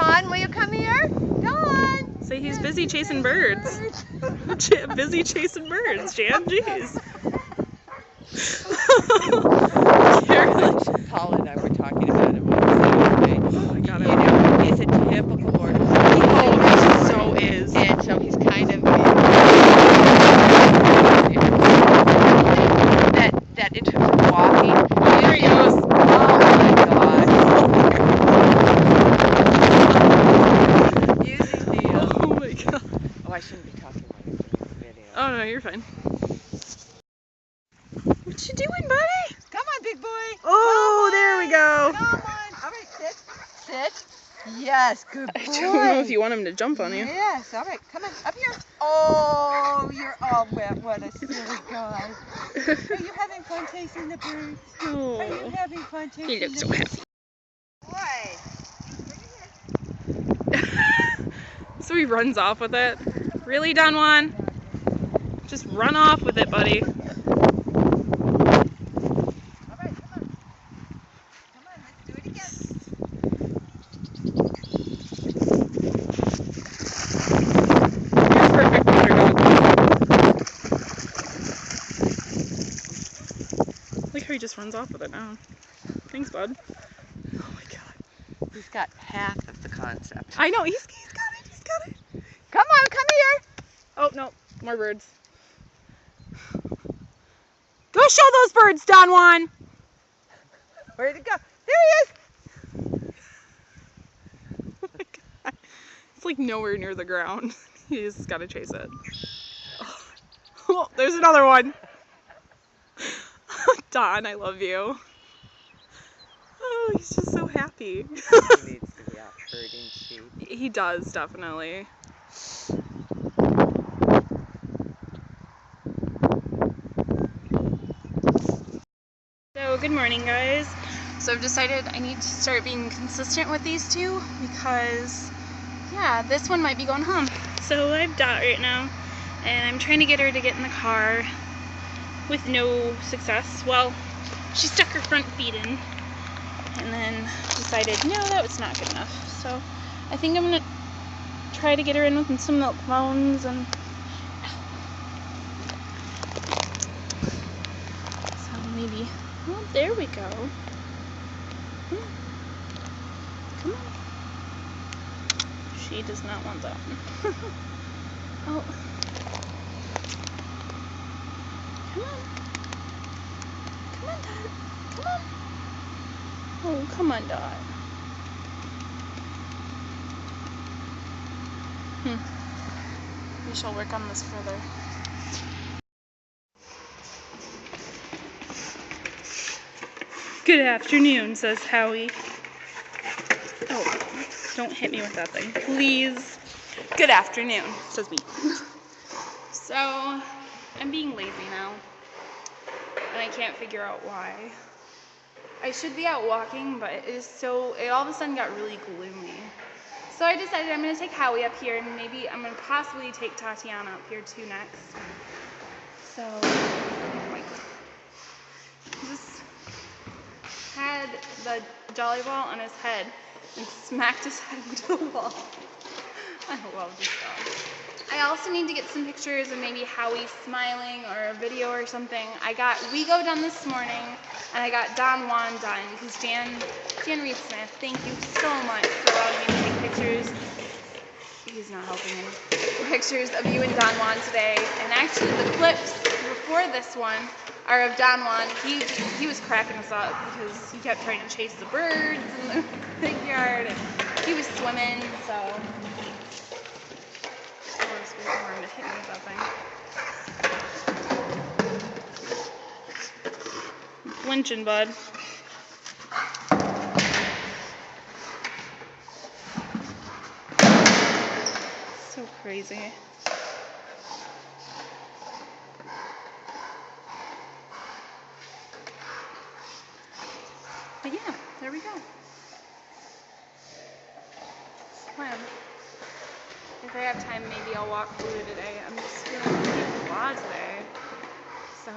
Don, will you come here? Don! Say he's busy chasing birds. Busy chasing birds, Jan. Jeez. Paul and I were talking about it yesterday. Oh my God, you know, he's a typical border collie. Oh, he so is. And so he's kind of that in terms of walking. There he goes. Oh my God. Using the. Oh my God. Oh, I shouldn't be talking while you're doing the video. Oh no, you're fine. What you doing, buddy? Come on, big boy. Oh, there we go. Come on. All right, sit. Sit. Yes, good boy. I don't know if you want him to jump on you. Yes, all right. Come on, up here. Oh, you're all wet. What a silly guy. Are you having fun chasing the birds? Oh. Are you having fun chasing He looks so happy. Boy. So he runs off with it. Really, Don Juan? Just run off with it, buddy. Look how he just runs off with it now. Thanks, bud. Oh my God. He's got half of the concept. I know, he's got it, he's got it. Come on, come here. Oh, no, more birds. Go show those birds, Don Juan. Where'd it go? There he is. Oh my God. It's like nowhere near the ground. You just gotta chase it. Oh, there's another one. Don, I love you. Oh, he's just so happy. He needs to be out herding sheep. He does, definitely. So, good morning, guys. So I've decided I need to start being consistent with these two because, yeah, this one might be going home. So I have Dot right now, and I'm trying to get her to get in the car with no success. Well, she stuck her front feet in and then decided, no, that was not good enough. So I think I'm going to try to get her in with some milk bones and so maybe, well, there we go. Come on. She does not want that one. Oh. Come on. Come on, Dot. Come on. Oh, come on, Dot. We shall work on this further. Good afternoon, says Howie. Oh, don't hit me with that thing, please. Good afternoon, says me. So, I'm being lazy now, and I can't figure out why. I should be out walking, but it all of a sudden got really gloomy. So I decided I'm going to take Howie up here, and maybe I'm going to possibly take Tatiana up here too next. So, oh my God. Just had the jolly ball on his head and smacked his head into the wall. I love this dog. I also need to get some pictures of maybe Howie smiling or a video or something. We go done this morning, and I got Don Juan done because Jan Reed Smith, thank you so much for allowing me to take pictures. He's not helping me. Pictures of you and Don Juan today, and actually the clips before this one are of Don Juan. He was cracking us up because he kept trying to chase the birds in the big yard, and he was swimming, so. To hit me with that thing. Flinching, bud. So crazy. But yeah, there we go. Plan. If I have time, maybe I'll walk through today. I'm just feeling pretty blah today. So.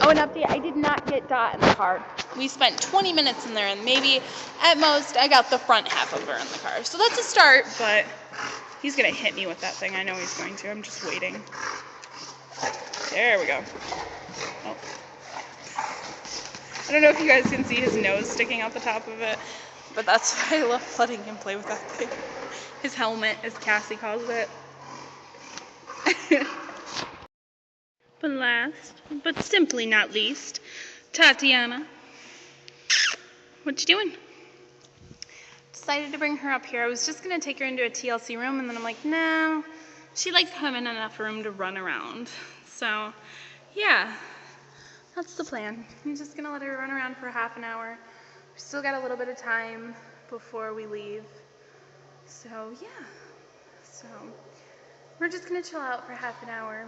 Oh, an update, I did not get Dot in the car. We spent 20 minutes in there, and maybe, at most, I got the front half of her in the car. So that's a start, but he's going to hit me with that thing. I know he's going to. I'm just waiting. There we go. Oh. I don't know if you guys can see his nose sticking out the top of it, but that's why I love letting him play with that thing. His helmet, as Cassie calls it. But last, but simply not least, Tatiana. What you doing? Decided to bring her up here. I was just going to take her into a TLC room, and then I'm like, no, she likes having enough room to run around. So, yeah, that's the plan. I'm just going to let her run around for half an hour. We still got a little bit of time before we leave. So, yeah. So, we're just going to chill out for half an hour.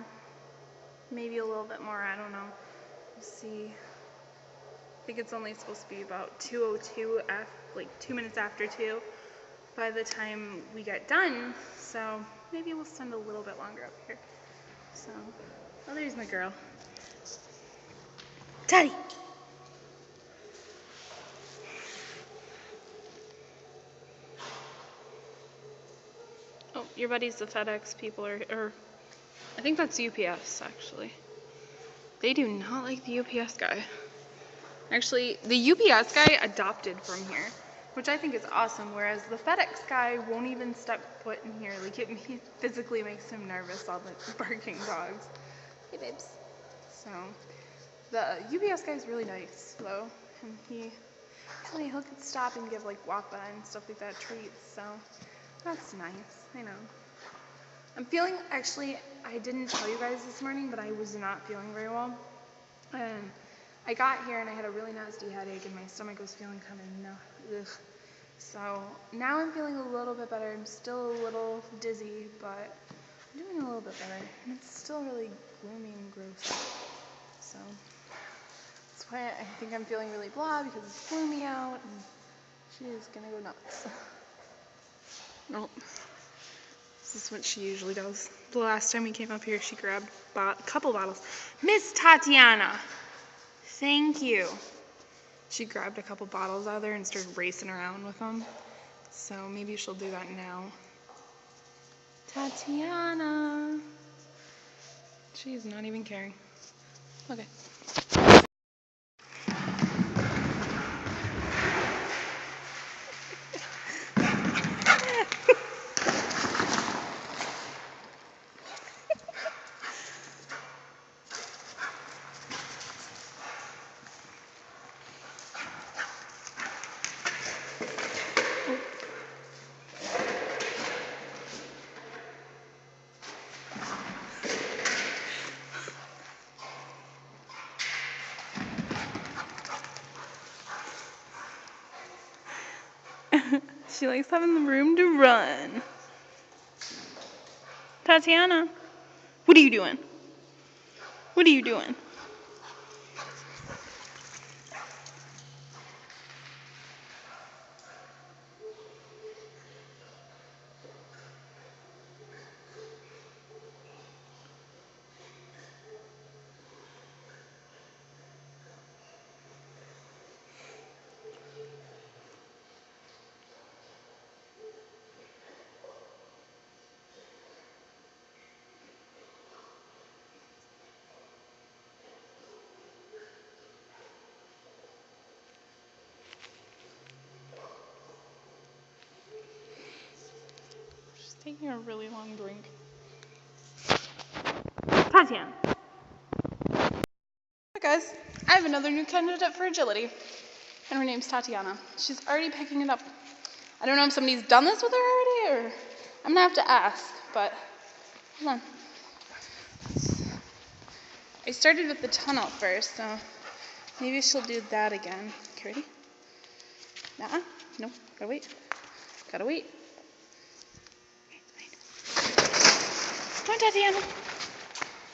Maybe a little bit more, I don't know. We'll see. I think it's only supposed to be about 2:02, like 2 minutes after 2 by the time we get done. So maybe we'll spend a little bit longer up here. So, oh, there's my girl. Teddy! Oh, your buddies, the FedEx people, or I think that's UPS, actually. They do not like the UPS guy. Actually, the UPS guy adopted from here, which I think is awesome, whereas the FedEx guy won't even step foot in here. Like, it physically makes him nervous, all the barking dogs. Hey, babes. So, the UPS guy is really nice, though, and he'll stop and give, like, Wappa and stuff like that treats, so that's nice, I know. I'm feeling, actually, I didn't tell you guys this morning, but I was not feeling very well. I got here and I had a really nasty headache and my stomach was feeling kind of ugh. So now I'm feeling a little bit better. I'm still a little dizzy, but I'm doing a little bit better. And it's still really gloomy and gross out. So that's why I think I'm feeling really blah, because it's gloomy out and she's gonna go nuts. Nope. This is what she usually does. The last time we came up here, she grabbed a couple bottles. Miss Tatiana! Thank you. She grabbed a couple bottles out of there and started racing around with them. So maybe she'll do that now. Tatiana. She's not even caring. Okay. She likes having the room to run. Tatiana, what are you doing? What are you doing? Taking a really long drink. Tatiana. Hi guys, I have another new candidate for agility, and her name's Tatiana. She's already picking it up. I don't know if somebody's done this with her already, or I'm gonna have to ask, but hold on. I started with the tunnel first, so maybe she'll do that again. Okay, ready? Nuh-uh. No, gotta wait. Gotta wait. Come on, Tatiana.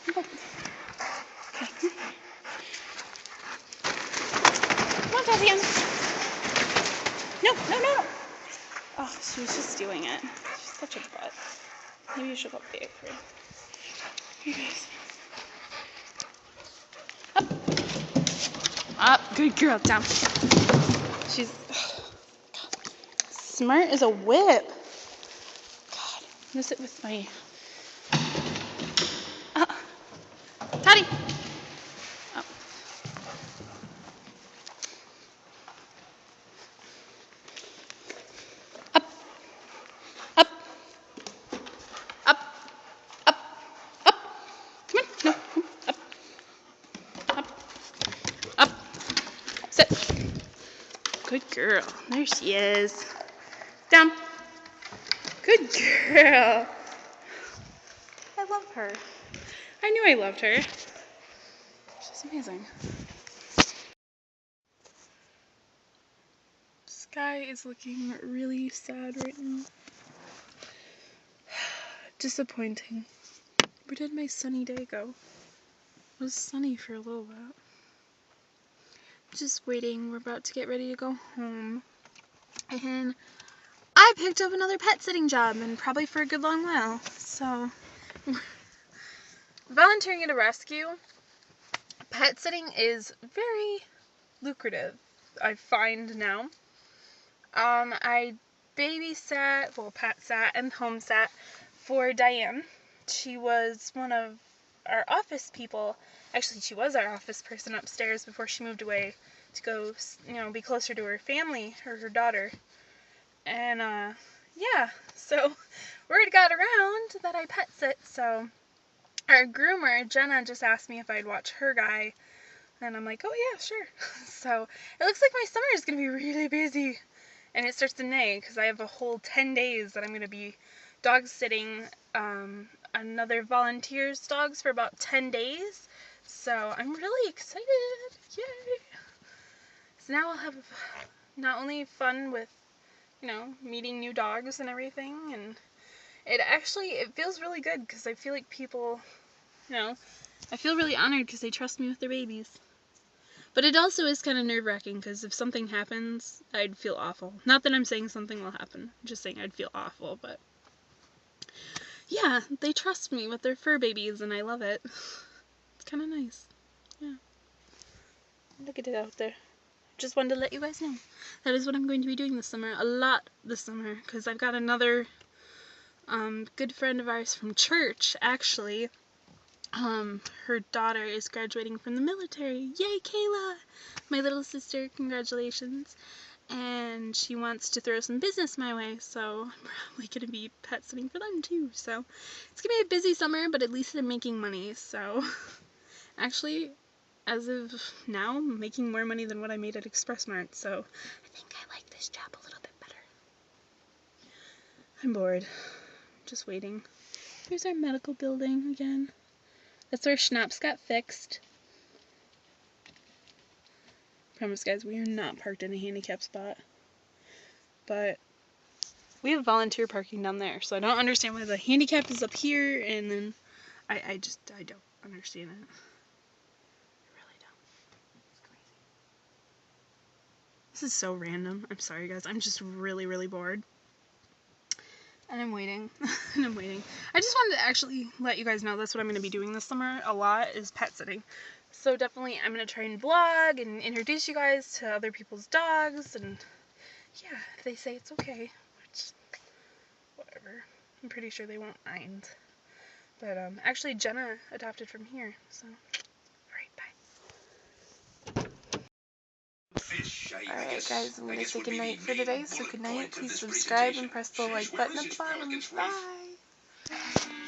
Come on. Okay. Come on, Tatiana. No. Oh, she was just doing it. She's such a butt. Maybe you should go big for her. Here, guys. Up. Up. Good girl. Down. She's smart as a whip. God, I'm gonna sit with my. Patty. Up. Up. Up. Up. Up. Up. Come on. No. Up. Up. Up. Sit. Good girl. There she is. Down. Good girl. I love her. I knew I loved her. She's amazing. Sky is looking really sad right now. Disappointing. Where did my sunny day go? It was sunny for a little bit. Just waiting. We're about to get ready to go home. And I picked up another pet sitting job, and probably for a good long while. So, volunteering at a rescue, pet sitting is very lucrative, I find now. I babysat, well, pet sat and home sat for Diane. She was one of our office people. Actually, she was our office person upstairs before she moved away to go, be closer to her family, or her daughter. And, yeah, so word got around that I pet sit, so our groomer, Jenna, just asked me if I'd watch her guy, and I'm like, oh yeah, sure. So it looks like my summer is going to be really busy, and it starts in May, because I have a whole 10 days that I'm going to be dog sitting another volunteer's dogs for about 10 days, so I'm really excited. Yay! So now I'll have not only fun with meeting new dogs and everything, and it feels really good because I feel like people, I feel really honored because they trust me with their babies. But it also is kind of nerve-wracking because if something happens, I'd feel awful. Not that I'm saying something will happen, I'm just saying I'd feel awful, but yeah, they trust me with their fur babies and I love it. It's kind of nice. Yeah. Look at it out there. Just wanted to let you guys know. That is what I'm going to be doing this summer. A lot this summer. Because I've got another good friend of ours from church, actually. Her daughter is graduating from the military. Yay, Kayla! My little sister, congratulations. And she wants to throw some business my way. So I'm probably going to be pet sitting for them too. So it's going to be a busy summer, but at least I'm making money. So actually, as of now, I'm making more money than what I made at Express Mart, so I think I like this job a little bit better. I'm bored. Just waiting. Here's our medical building again. That's where Schnaps got fixed. Promise, guys, we are not parked in a handicap spot. But we have volunteer parking down there, so I don't understand why the handicap is up here, and then I don't understand it. This is so random. I'm sorry, guys. I'm just really, really bored. And I'm waiting. And I'm waiting. I just wanted to actually let you guys know that's what I'm going to be doing this summer a lot, is pet sitting. So definitely I'm going to try and vlog and introduce you guys to other people's dogs. And yeah, if they say it's okay, which, whatever. I'm pretty sure they won't mind. But actually Jenna adopted from here. So, alright, bye. Alright guys, I'm going to say goodnight for today, so goodnight, please subscribe and press the like button at the bottom. Bye!